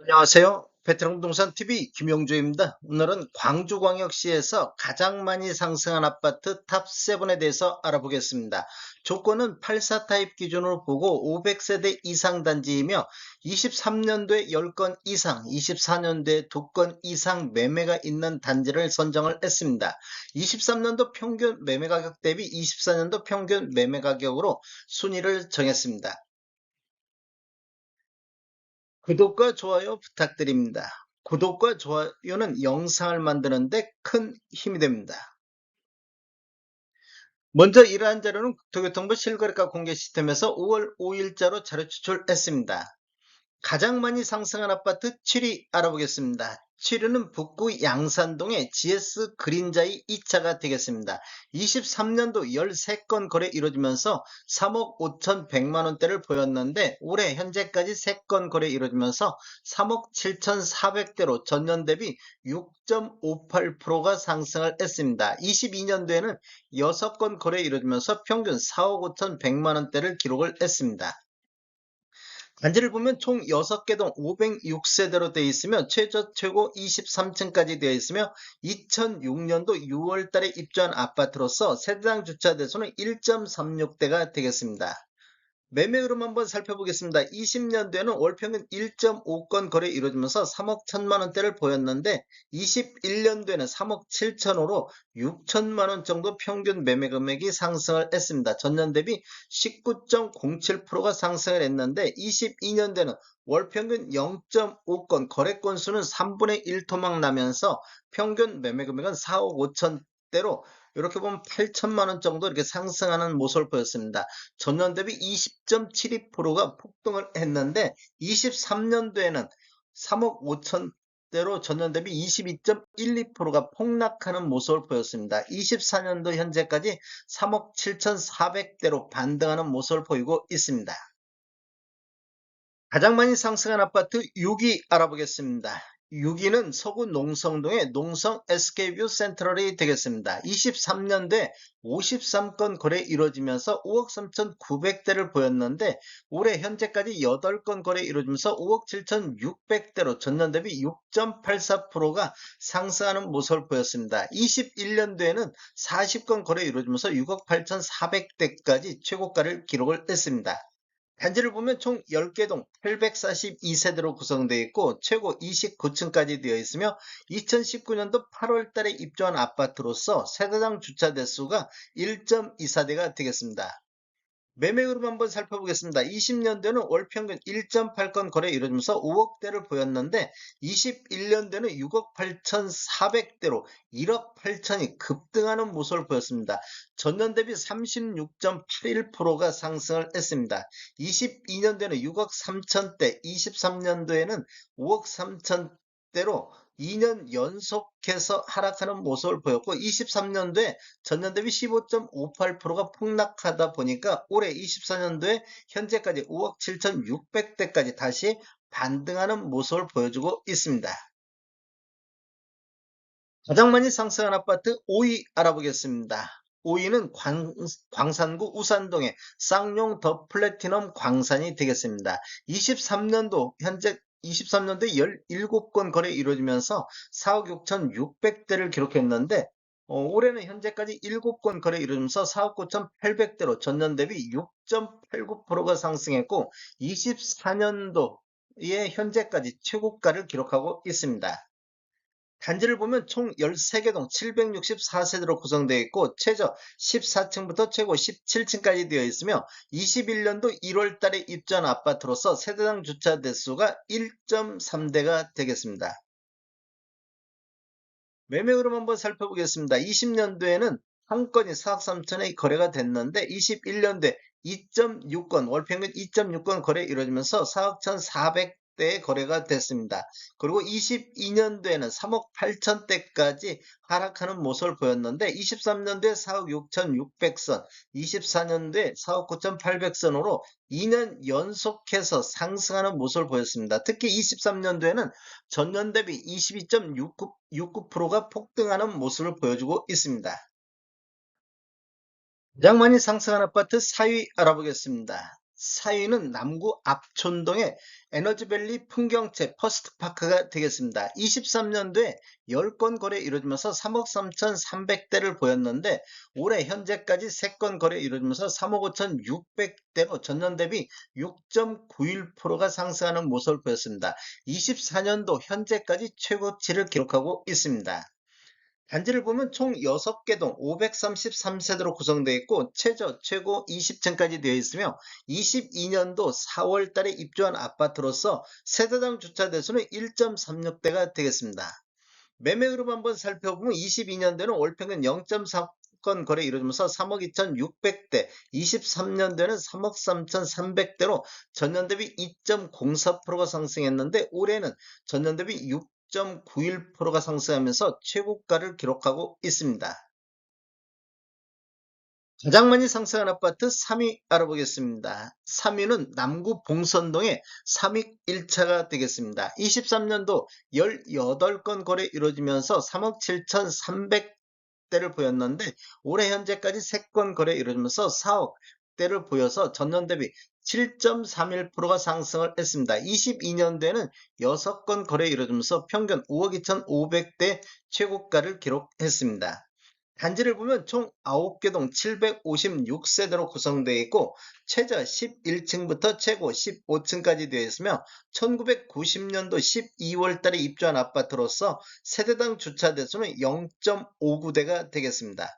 안녕하세요. 베테랑 부동산 TV 김용주입니다. 오늘은 광주광역시에서 가장 많이 상승한 아파트 탑7에 대해서 알아보겠습니다. 조건은 84 타입 기준으로 보고 500세대 이상 단지이며 23년도에 10건 이상, 24년도에 2건 이상 매매가 있는 단지를 선정을 했습니다. 23년도 평균 매매 가격 대비 24년도 평균 매매 가격으로 순위를 정했습니다. 구독과 좋아요 부탁드립니다. 구독과 좋아요는 영상을 만드는데 큰 힘이 됩니다. 먼저 이러한 자료는 국토교통부 실거래가 공개 시스템에서 5월 5일자로 자료 추출했습니다. 가장 많이 상승한 아파트 7위 알아보겠습니다. 7위는 북구 양산동의 GS 그린자이 2차가 되겠습니다. 23년도 13건 거래 이루어지면서 3억 5,100만 원대를 보였는데 올해 현재까지 3건 거래 이루어지면서 3억 7,400대로 전년 대비 6.58%가 상승을 했습니다. 22년도에는 6건 거래 이루어지면서 평균 4억 5,100만 원대를 기록을 했습니다. 단지를 보면 총 6개 동 506세대로 되어 있으며 최고 23층까지 되어 있으며 2006년도 6월 달에 입주한 아파트로서 세대당 주차 대수는 1.36대가 되겠습니다. 매매 흐름 한번 살펴보겠습니다. 20년도에는 월 평균 1.5건 거래 이루어지면서 3억 1천만 원대를 보였는데 21년도에는 3억 7천호로 6천만 원 정도 평균 매매 금액이 상승을 했습니다. 전년 대비 19.07%가 상승을 했는데 22년도에는 월 평균 0.5건 거래 건수는 3분의 1 토막 나면서 평균 매매 금액은 4억 5천대로 이렇게 보면 8천만 원 정도 이렇게 상승하는 모습을 보였습니다. 전년 대비 20.72%가 폭등을 했는데 23년도에는 3억 5천대로 전년 대비 22.12%가 폭락하는 모습을 보였습니다. 24년도 현재까지 3억 7,400대로 반등하는 모습을 보이고 있습니다. 가장 많이 상승한 아파트 6위 알아보겠습니다. 6위는 서구 농성동의 농성 SK뷰 센트럴이 되겠습니다. 23년도에 53건 거래 이루어지면서 5억 3,900대를 보였는데 올해 현재까지 8건 거래 이루어지면서 5억 7,600대로 전년 대비 6.84%가 상승하는 모습을 보였습니다. 21년도에는 40건 거래 이루어지면서 6억 8,400대까지 최고가를 기록을 했습니다. 단지를 보면 총 10개 동 842세대로 구성되어 있고 최고 29층까지 되어 있으며 2019년도 8월 달에 입주한 아파트로서 세대당 주차 대수가 1.24대가 되겠습니다. 매매 흐름 한번 살펴보겠습니다. 20년도에는 월 평균 1.8건 거래 이루어지면서 5억대를 보였는데 21년도에는 6억 8,400대로 1억 8천이 급등하는 모습을 보였습니다. 전년 대비 36.81%가 상승을 했습니다. 22년도에는 6억 3천대, 23년도에는 5억 3천대로 2년 연속해서 하락하는 모습을 보였고 23년도에 전년 대비 15.58%가 폭락하다 보니까 올해 24년도에 현재까지 5억 7,600대까지 다시 반등하는 모습을 보여주고 있습니다. 가장 많이 상승한 아파트 5위 알아보겠습니다. 5위는 광산구 우산동의 쌍용 더 플래티넘 광산이 되겠습니다. 23년도 현재 23년도에 17건 거래 이루어지면서 4억 6,600대를 기록했는데 올해는 현재까지 7건 거래 이루어지면서 4억 9,800대로 전년 대비 6.89%가 상승했고 24년도에 현재까지 최고가를 기록하고 있습니다. 단지를 보면 총 13개 동 764세대로 구성되어 있고 최저 14층부터 최고 17층까지 되어 있으며 21년도 1월 달에 입주한 아파트로서 세대당 주차 대수가 1.3대가 되겠습니다. 매매 흐름 한번 살펴보겠습니다. 20년도에는 한 건이 4억 3천에 거래가 됐는데 21년도에 2.6건 월평균 2.6건 거래 이루어지면서 4억 1,400대의 거래가 됐습니다. 그리고 22년도에는 3억 8천대까지 하락하는 모습을 보였는데 23년도에 4억 6,600선, 24년도에 4억 9,800선으로 2년 연속해서 상승하는 모습을 보였습니다. 특히 23년도에는 전년 대비 22.69%가 폭등하는 모습을 보여주고 있습니다. 가장 많이 상승한 아파트 4위 알아보겠습니다. 4위는 남구 압촌동의 에너지밸리 풍경채 퍼스트파크가 되겠습니다. 23년도에 10건 거래 이루어지면서 3억 3,300대를 보였는데 올해 현재까지 3건 거래 이루어지면서 3억 5,600대로 전년 대비 6.91%가 상승하는 모습을 보였습니다. 24년도 현재까지 최고치를 기록하고 있습니다. 단지를 보면 총 6개 동 533세대로 구성되어 있고 최고 20층까지 되어 있으며 22년도 4월 달에 입주한 아파트로서 세대당 주차 대수는 1.36대가 되겠습니다. 매매 흐름 한번 살펴보면 22년도에는 월 평균 0.4건 거래 이루어지면서 3억 2,600대, 23년도에는 3억 3,300대로 전년 대비 2.04%가 상승했는데 올해는 전년 대비 6.91%가 상승하면서 최고가를 기록하고 있습니다. 가장 많이 상승한 아파트 3위 알아보겠습니다. 3위는 남구 봉선동의 삼익 1차가 되겠습니다. 23년도 18건 거래 이루어지면서 3억 7,300대를 보였는데 올해 현재까지 3건 거래 이루어지면서 4억대를 보여서 전년 대비 7.31%가 상승을 했습니다. 22년도에는 6건 거래 이루어지면서 평균 5억 2,500대 최고가를 기록했습니다. 단지를 보면 총 9개 동 756세대로 구성되어 있고 최저 11층부터 최고 15층까지 되어 있으며 1990년도 12월 달에 입주한 아파트로서 세대당 주차 대수는 0.59대가 되겠습니다.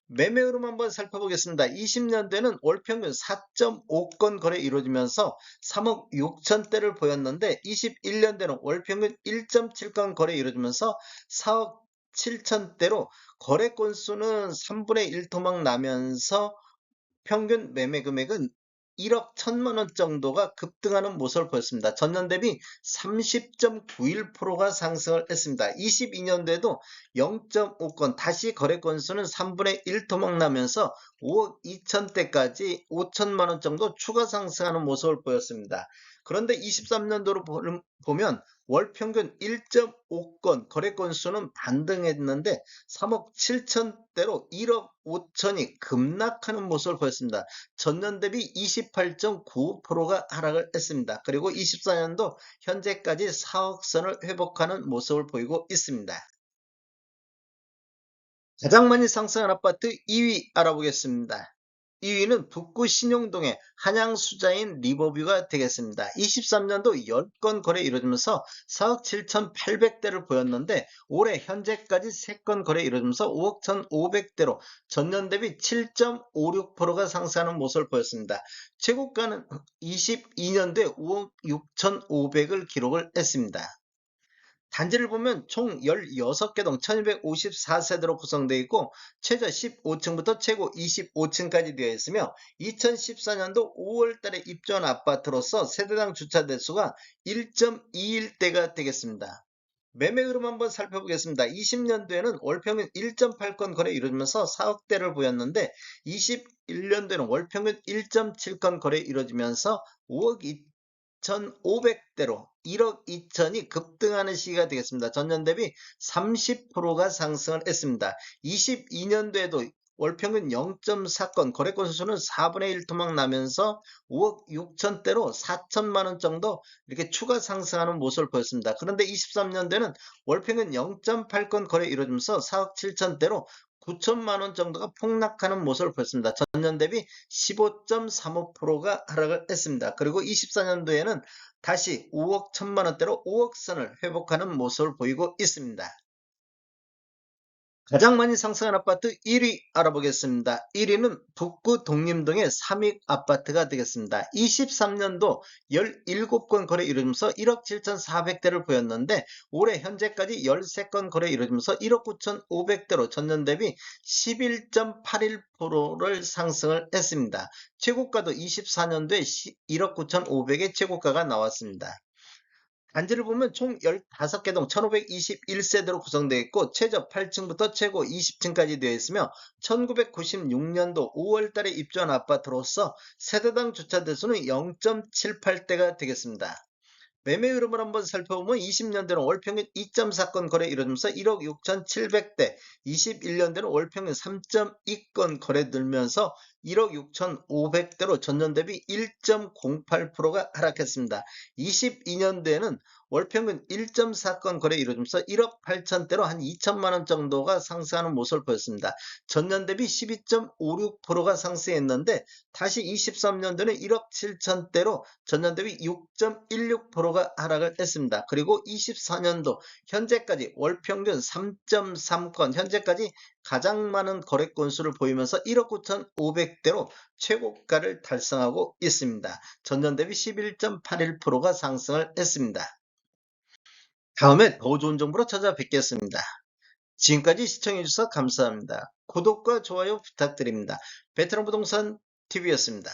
매매 흐름 한번 살펴보겠습니다. 20년대는 월 평균 4.5건 거래 이루어지면서 3억 6천대를 보였는데 21년대는 월 평균 1.7건 거래 이루어지면서 4억 7천대로 거래 건수는 3분의 1 토막 나면서 평균 매매 금액은 1억 1천만 원 정도가 급등하는 모습을 보였습니다. 전년 대비 30.91%가 상승을 했습니다. 22년도에도 0.5건 다시 거래 건수는 3분의 1 토막 나면서 5억 2천대까지 5천만 원 정도 추가 상승하는 모습을 보였습니다. 그런데 23년도로 보면 월 평균 1.5건 거래 건수는 반등했는데 3억 7천대로 1억 5천이 급락하는 모습을 보였습니다. 전년 대비 28.95%가 하락을 했습니다. 그리고 24년도 현재까지 4억 선을 회복하는 모습을 보이고 있습니다. 가장 많이 상승한 아파트 2위 알아보겠습니다. 2위는 북구 신용동의 한양수자인 리버뷰가 되겠습니다. 23년도 10건 거래 이루어지면서 4억 7,800대를 보였는데 올해 현재까지 3건 거래 이루어지면서 5억 1,500대로 전년 대비 7.56%가 상승하는 모습을 보였습니다. 최고가는 22년도에 5억 6,500을 기록을 했습니다. 단지를 보면 총 16개 동 1254세대로 구성되어 있고 최저 15층부터 최고 25층까지 되어 있으며 2014년도 5월 달에 입주한 아파트로서 세대당 주차 대수가 1.21대가 되겠습니다. 매매 흐름 한번 살펴보겠습니다. 20년도에는 월평균 1.8건 거래 이루어지면서 4억대를 보였는데 21년도에는 월평균 1.7건 거래 이루어지면서 5억 2,500대로 1억 2천이 급등하는 시기가 되겠습니다. 전년 대비 30%가 상승을 했습니다. 22년도에도 월평균 0.4건 거래 건수는 4분의 1 토막 나면서 5억 6천대로 4천만 원 정도 이렇게 추가 상승하는 모습을 보였습니다. 그런데 23년도에는 월평균 0.8건 거래 이루어지면서 4억 7천대로 9천만 원 정도가 폭락하는 모습을 보였습니다. 전년 대비 15.35%가 하락을 했습니다. 그리고 24년도에는 다시 5억 1천만 원대로 5억 선을 회복하는 모습을 보이고 있습니다. 가장 많이 상승한 아파트 1위 알아보겠습니다. 1위는 북구 독림동의 삼익 아파트가 되겠습니다. 23년도 17건 거래 이루어지면서 1억 7,400대를 보였는데 올해 현재까지 13건 거래 이루어지면서 1억 9,500대로 전년 대비 11.81%를 상승을 했습니다. 최고가도 24년도에 1억 9,500의 최고가가 나왔습니다. 단지를 보면 총 15개 동 1521세대로 구성되어 있고 최저 8층부터 최고 20층까지 되어 있으며 1996년도 5월 달에 입주한 아파트로서 세대당 주차 대수는 0.78대가 되겠습니다. 매매 흐름을 한번 살펴보면 20년대는 월평균 2.4건 거래 이루어지면서 1억 6,700대, 21년대는 월평균 3.2건 거래 늘면서 1억 6,500대로 전년 대비 1.08%가 하락했습니다. 22년도에는 월평균 1.4건 거래 이루어지면서 1억 8천대로 한 2천만 원 정도가 상승하는 모습을 보였습니다. 전년 대비 12.56%가 상승했는데 다시 23년도에는 1억 7천대로 전년 대비 6.16%가 하락을 했습니다. 그리고 24년도 현재까지 월평균 3.3건, 현재까지 가장 많은 거래 건수를 보이면서 1억 9,500대로 최고가를 달성하고 있습니다. 전년 대비 11.81%가 상승을 했습니다. 다음에 더 좋은 정보로 찾아뵙겠습니다. 지금까지 시청해주셔서 감사합니다. 구독과 좋아요 부탁드립니다. 베테랑 부동산 TV였습니다.